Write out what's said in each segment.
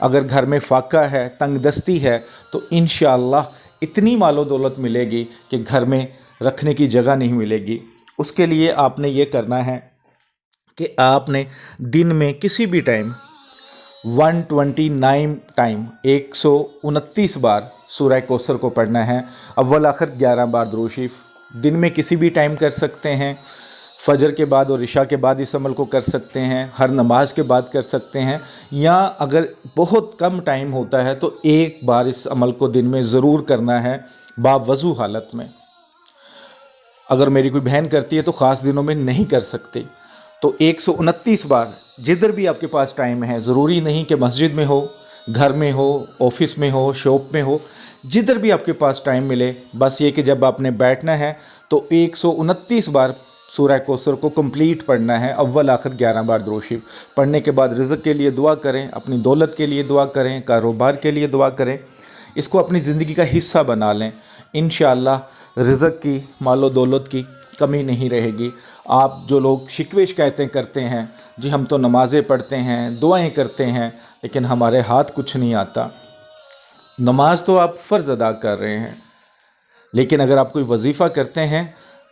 اگر گھر میں فاقہ ہے، تنگ دستی ہے، تو انشاءاللہ اتنی مال و دولت ملے گی کہ گھر میں رکھنے کی جگہ نہیں ملے گی۔ اس کے لیے آپ نے یہ کرنا ہے کہ آپ نے دن میں کسی بھی ٹائم 129 ٹائم 129 بار سورہ کوثر کو پڑھنا ہے، اول آخر 11 بار درود شریف دن میں کسی بھی ٹائم کر سکتے ہیں، فجر کے بعد اور عشاء کے بعد اس عمل کو کر سکتے ہیں، ہر نماز کے بعد کر سکتے ہیں، یا اگر بہت کم ٹائم ہوتا ہے تو ایک بار اس عمل کو دن میں ضرور کرنا ہے باوضو حالت میں۔ اگر میری کوئی بہن کرتی ہے تو خاص دنوں میں نہیں کر سکتے، تو 129 بار جدھر بھی آپ کے پاس ٹائم ہے، ضروری نہیں کہ مسجد میں ہو، گھر میں ہو، آفس میں ہو، شاپ میں ہو، جدھر بھی آپ کے پاس ٹائم ملے، بس یہ کہ جب آپ نے بیٹھنا ہے تو 129 بار سورہ کوثر کو کمپلیٹ پڑھنا ہے، اول آخر 11 بار درود شریف پڑھنے کے بعد رزق کے لیے دعا کریں، اپنی دولت کے لیے دعا کریں، کاروبار کے لیے دعا کریں، اس کو اپنی زندگی کا حصہ بنا لیں۔ انشاءاللہ رزق کی، مال و دولت کی کمی نہیں رہے گی۔ آپ جو لوگ شکوے شکایتیں کرتے ہیں، جی ہم تو نمازیں پڑھتے ہیں، دعائیں کرتے ہیں، لیکن ہمارے ہاتھ کچھ نہیں آتا۔ نماز تو آپ فرض ادا کر رہے ہیں، لیکن اگر آپ کوئی وظیفہ کرتے ہیں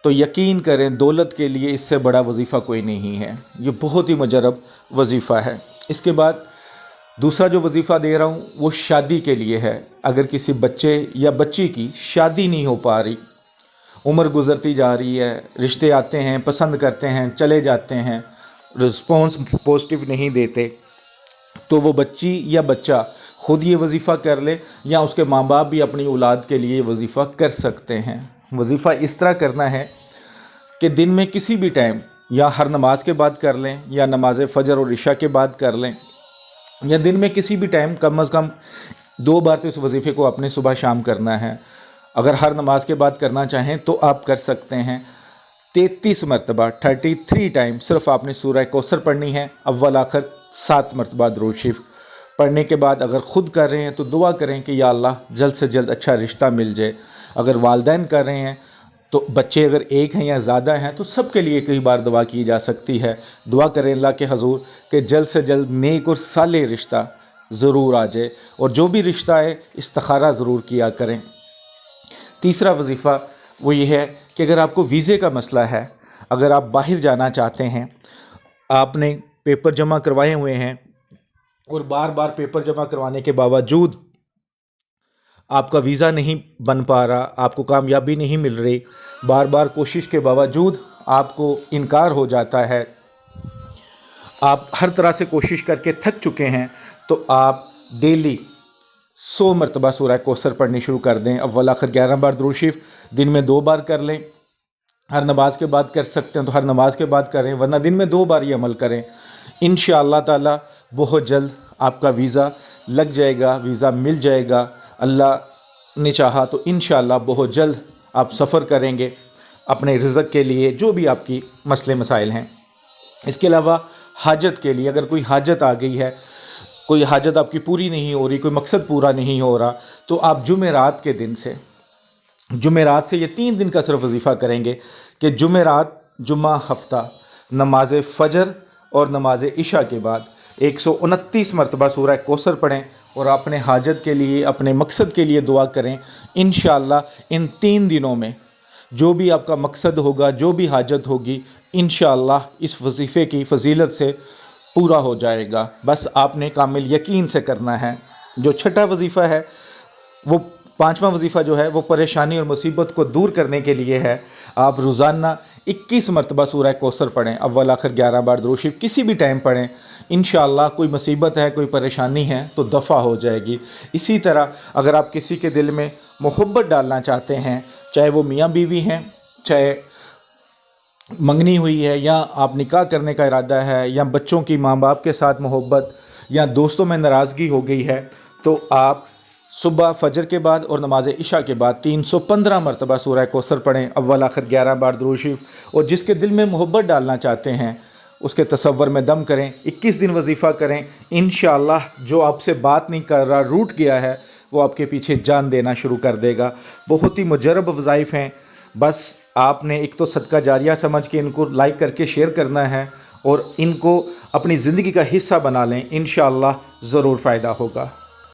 تو یقین کریں دولت کے لیے اس سے بڑا وظیفہ کوئی نہیں ہے، یہ بہت ہی مجرب وظیفہ ہے۔ اس کے بعد دوسرا جو وظیفہ دے رہا ہوں وہ شادی کے لیے ہے۔ اگر کسی بچے یا بچی کی شادی نہیں ہو پا رہی، عمر گزرتی جا رہی ہے، رشتے آتے ہیں، پسند کرتے ہیں، چلے جاتے ہیں، رسپانس پازیٹیو نہیں دیتے، تو وہ بچی یا بچہ خود یہ وظیفہ کر لے، یا اس کے ماں باپ بھی اپنی اولاد کے لیے یہ وظیفہ کر سکتے ہیں۔ وظیفہ اس طرح کرنا ہے کہ دن میں کسی بھی ٹائم، یا ہر نماز کے بعد کر لیں، یا نماز فجر اور عشاء کے بعد کر لیں، یا دن میں کسی بھی ٹائم کم از کم 2 بار تو اس وظیفے کو آپ نے صبح شام کرنا ہے۔ اگر ہر نماز کے بعد کرنا چاہیں تو آپ کر سکتے ہیں۔ 33 مرتبہ 33 ٹائم صرف آپ نے سورہ کوثر پڑھنی ہے، اول آخر 7 مرتبہ درود شریف پڑھنے کے بعد اگر خود کر رہے ہیں تو دعا کریں کہ یا اللہ جلد سے جلد اچھا رشتہ مل جائے۔ اگر والدین کر رہے ہیں تو بچے اگر ایک ہیں یا زیادہ ہیں تو سب کے لیے کئی بار دعا کی جا سکتی ہے۔ دعا کریں اللہ کے حضور کہ جلد سے جلد نیک اور صالح رشتہ ضرور آ جائے، اور جو بھی رشتہ ہے استخارہ ضرور کیا کریں۔ تیسرا وظیفہ وہ یہ ہے کہ اگر آپ کو ویزے کا مسئلہ ہے، اگر آپ باہر جانا چاہتے ہیں، آپ نے پیپر جمع کروائے ہوئے ہیں اور بار بار پیپر جمع کروانے کے باوجود آپ کا ویزا نہیں بن پا رہا، آپ کو کامیابی نہیں مل رہی، بار بار کوشش کے باوجود آپ کو انکار ہو جاتا ہے، آپ ہر طرح سے کوشش کر کے تھک چکے ہیں، تو آپ ڈیلی 100 مرتبہ سورہ کوثر پڑھنی شروع کر دیں، اول آخر 11 بار درود شریف دن میں 2 بار کر لیں، ہر نماز کے بعد کر سکتے ہیں تو ہر نماز کے بعد کریں، ورنہ دن میں 2 بار یہ عمل کریں۔ انشاءاللہ تعالی بہت جلد آپ کا ویزا لگ جائے گا، ویزا مل جائے گا، اللہ نے چاہا تو انشاءاللہ بہت جلد آپ سفر کریں گے اپنے رزق کے لیے، جو بھی آپ کی مسئلے مسائل ہیں۔ اس کے علاوہ حاجت کے لیے، اگر کوئی حاجت آ گئی ہے، کوئی حاجت آپ کی پوری نہیں ہو رہی، کوئی مقصد پورا نہیں ہو رہا، تو آپ جمعرات کے دن سے، جمعرات سے یہ 3 دن کا صرف وظیفہ کریں گے کہ جمعرات، جمعہ، ہفتہ نماز فجر اور نماز عشاء کے بعد 129 مرتبہ سورہ کوثر پڑھیں اور اپنے حاجت کے لیے، اپنے مقصد کے لیے دعا کریں۔ انشاءاللہ ان 3 دنوں میں جو بھی آپ کا مقصد ہوگا، جو بھی حاجت ہوگی، انشاءاللہ اس وظیفے کی فضیلت سے پورا ہو جائے گا۔ بس آپ نے کامل یقین سے کرنا ہے۔ جو چھٹا وظیفہ ہے، وہ 5واں وظیفہ جو ہے وہ پریشانی اور مصیبت کو دور کرنے کے لیے ہے۔ آپ روزانہ 21 مرتبہ سورہ کوثر پڑھیں، اول آخر 11 بار درود شریف کسی بھی ٹائم پڑھیں، انشاءاللہ کوئی مصیبت ہے، کوئی پریشانی ہے تو دفع ہو جائے گی۔ اسی طرح اگر آپ کسی کے دل میں محبت ڈالنا چاہتے ہیں، چاہے وہ میاں بیوی ہیں، چاہے منگنی ہوئی ہے، یا آپ نکاح کرنے کا ارادہ ہے، یا بچوں کی ماں باپ کے ساتھ محبت، یا دوستوں میں ناراضگی ہو گئی ہے، تو آپ صبح فجر کے بعد اور نماز عشاء کے بعد 315 مرتبہ سورہ کوثر پڑھیں، اول آخر 11 بار درود شریف، اور جس کے دل میں محبت ڈالنا چاہتے ہیں اس کے تصور میں دم کریں، 21 دن وظیفہ کریں۔ انشاءاللہ جو آپ سے بات نہیں کر رہا، روٹ گیا ہے، وہ آپ کے پیچھے جان دینا شروع کر دے گا۔ بہت ہی مجرب وظائف ہیں، بس آپ نے ایک تو صدقہ جاریہ سمجھ کے ان کو لائک کر کے شیئر کرنا ہے، اور ان کو اپنی زندگی کا حصہ بنا لیں، انشاءاللہ ضرور فائدہ ہوگا۔